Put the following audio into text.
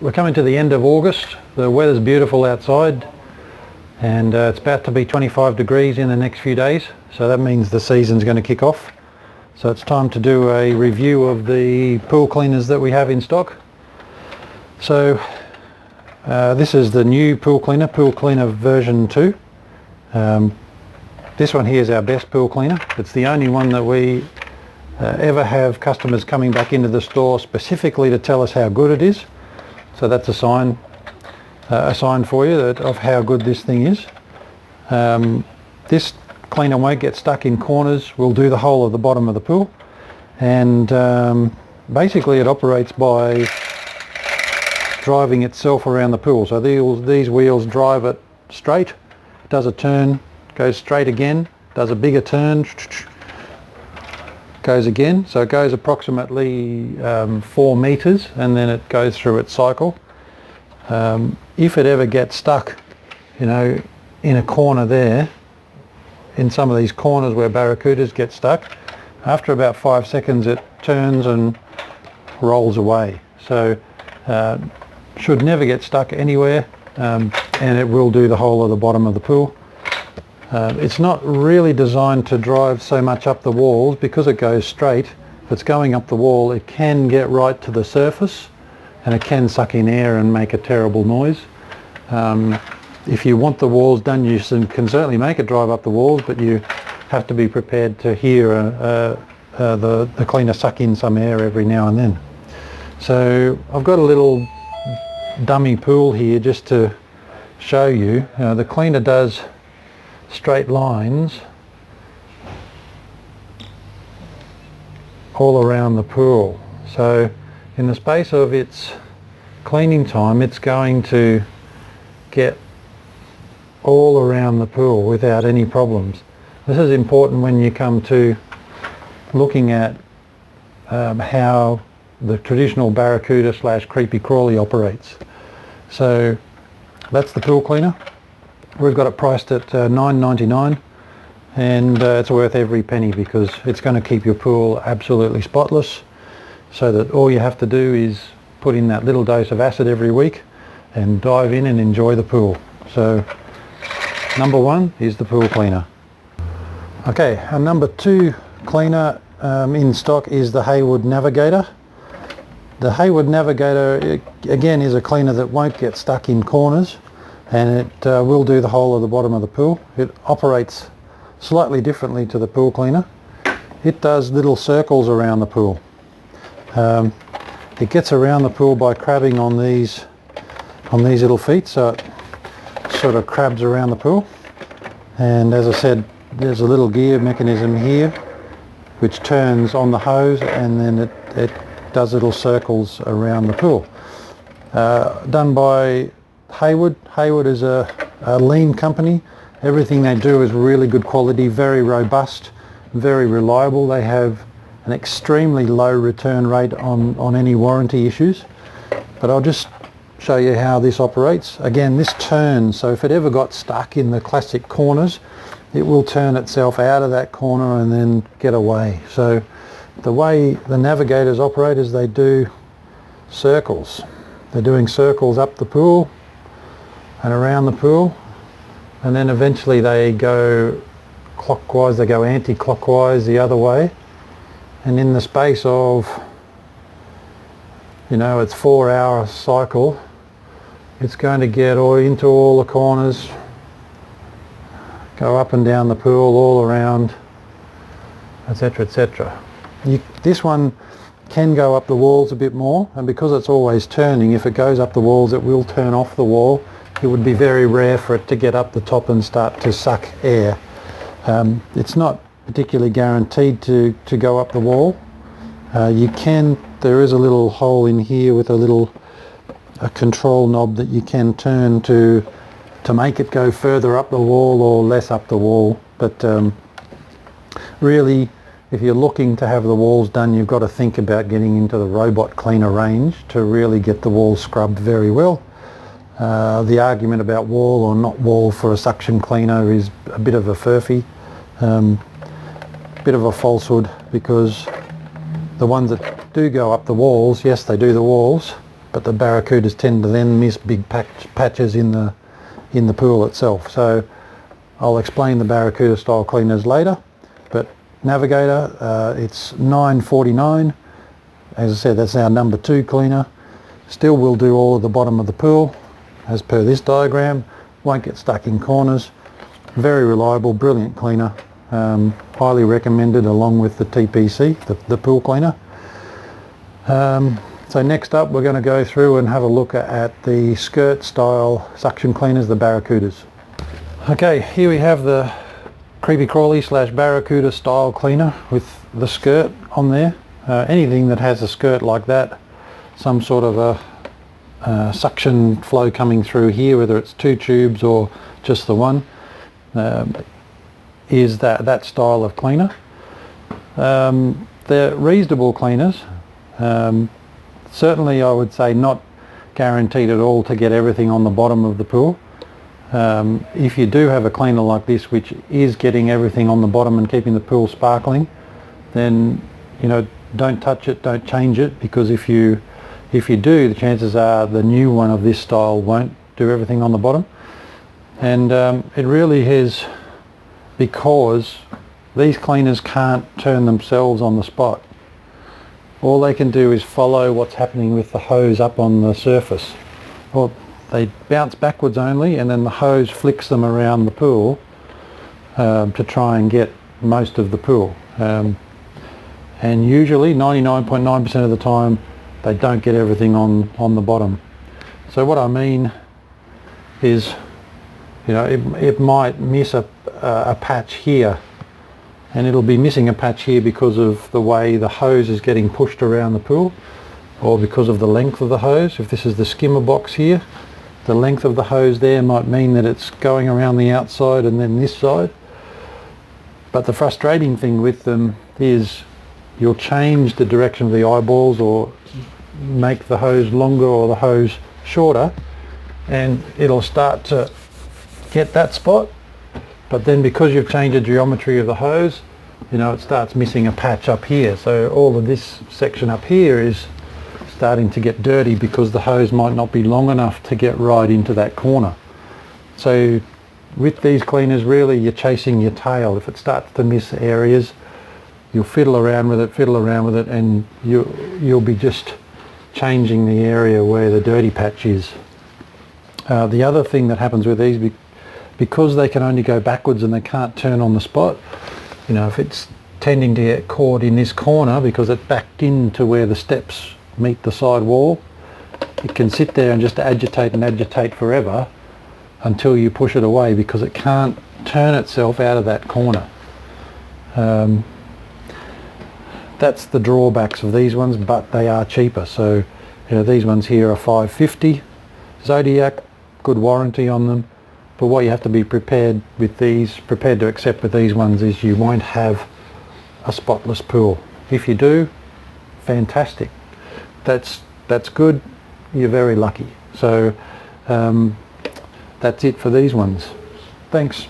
We're coming to the end of August. The weather's beautiful outside and it's about to be 25 degrees in the next few days, so that means the season's going to kick off. So it's time to do a review of the pool cleaners that we have in stock. So this is the new pool cleaner version 2. This one here is our best pool cleaner. It's the only one that we ever have customers coming back into the store specifically to tell us how good it is. So that's a sign for you of how good this thing is. This cleaner won't get stuck in corners. We'll do the whole of the bottom of the pool, and basically it operates by driving itself around the pool. So these wheels drive it straight, does a turn, goes straight again, does a bigger turn, goes again. So it goes approximately 4 meters and then it goes through its cycle. If it ever gets stuck, in a corner there, in some of these corners where Barracudas get stuck, after about 5 seconds it turns and rolls away. So should never get stuck anywhere, and it will do the whole of the bottom of the pool. It's not really designed to drive so much up the walls because it goes straight. If it's going up the wall, it can get right to the surface and it can suck in air and make a terrible noise. If you want the walls done, you can certainly make it drive up the walls, but you have to be prepared to hear the cleaner suck in some air every now and then. So I've got a little dummy pool here just to show you. The cleaner does straight lines all around the pool. So in the space of its cleaning time, it's going to get all around the pool without any problems. This is important when you come to looking at how the traditional Barracuda / creepy crawly operates. So that's the pool cleaner. We've got it priced at $9.99, and it's worth every penny because it's going to keep your pool absolutely spotless, so that all you have to do is put in that little dose of acid every week and dive in and enjoy the pool. So number 1 is the pool cleaner. Okay, our number 2 cleaner in stock is the Hayward Navigator. The Hayward Navigator again is a cleaner that won't get stuck in corners, and it will do the whole of the bottom of the pool. It operates slightly differently to the pool cleaner. It does little circles around the pool. It gets around the pool by crabbing on these little feet, so it sort of crabs around the pool. And as I said, there's a little gear mechanism here which turns on the hose, and then it does little circles around the pool. Done by Hayward. Hayward is a lean company. Everything they do is really good quality, very robust, very reliable. They have an extremely low return rate on any warranty issues. But I'll just show you how this operates. Again, this turns, so if it ever got stuck in the classic corners, it will turn itself out of that corner and then get away. So the way the Navigators operate is they do circles. They're doing circles up the pool and around the pool, and then eventually they go clockwise, they go anti-clockwise the other way, and in the space of, it's 4-hour cycle, it's going to get into all the corners, go up and down the pool, all around, etc., etc. This one can go up the walls a bit more, and because it's always turning, if it goes up the walls it will turn off the wall. It would be very rare for it to get up the top and start to suck air. It's not particularly guaranteed to go up the wall. There is a little hole in here with a control knob that you can turn to make it go further up the wall or less up the wall. But really, if you're looking to have the walls done, you've got to think about getting into the robot cleaner range to really get the walls scrubbed very well. The argument about wall or not wall for a suction cleaner is a bit of a furphy, bit of a falsehood, because the ones that do go up the walls, yes, they do the walls, but the Barracudas tend to then miss big patches in the pool itself. So I'll explain the Barracuda style cleaners later, but Navigator, it's $9.49. As I said, that's our number 2 cleaner. Still will do all of the bottom of the pool as per this diagram, won't get stuck in corners. Very reliable, brilliant cleaner. Highly recommended along with the TPC, the pool cleaner. So next up we're going to go through and have a look at the skirt style suction cleaners, the Barracudas. Okay, here we have the creepy crawly / Barracuda style cleaner with the skirt on there. Anything that has a skirt like that, some sort of a suction flow coming through here, whether it's 2 tubes or just the one, is that style of cleaner. They're reasonable cleaners. Certainly I would say not guaranteed at all to get everything on the bottom of the pool. If you do have a cleaner like this which is getting everything on the bottom and keeping the pool sparkling, then don't touch it, don't change it, because if you do, the chances are the new one of this style won't do everything on the bottom. And it really is because these cleaners can't turn themselves on the spot. All they can do is follow what's happening with the hose up on the surface. Well, they bounce backwards only, and then the hose flicks them around the pool to try and get most of the pool. And usually 99.9% of the time they don't get everything on the bottom. So what I mean is, it might miss a patch here, and it'll be missing a patch here because of the way the hose is getting pushed around the pool, or because of the length of the hose. If this is the skimmer box here, the length of the hose there might mean that it's going around the outside and then this side. But the frustrating thing with them is you'll change the direction of the eyeballs or make the hose longer or the hose shorter, and it'll start to get that spot, but then because you've changed the geometry of the hose, it starts missing a patch up here. So all of this section up here is starting to get dirty because the hose might not be long enough to get right into that corner. So with these cleaners, really you're chasing your tail. If it starts to miss areas, you'll fiddle around with it, and you'll be just changing the area where the dirty patch is. The other thing that happens with these, because they can only go backwards and they can't turn on the spot, if it's tending to get caught in this corner because it's backed into where the steps meet the side wall, it can sit there and just agitate forever until you push it away, because it can't turn itself out of that corner. That's the drawbacks of these ones, but they are cheaper. So these ones here are $5.50. Zodiac, good warranty on them. But what you have to be prepared to accept with these ones is you won't have a spotless pool. If you do, fantastic. That's good. You're very lucky. So that's it for these ones. Thanks.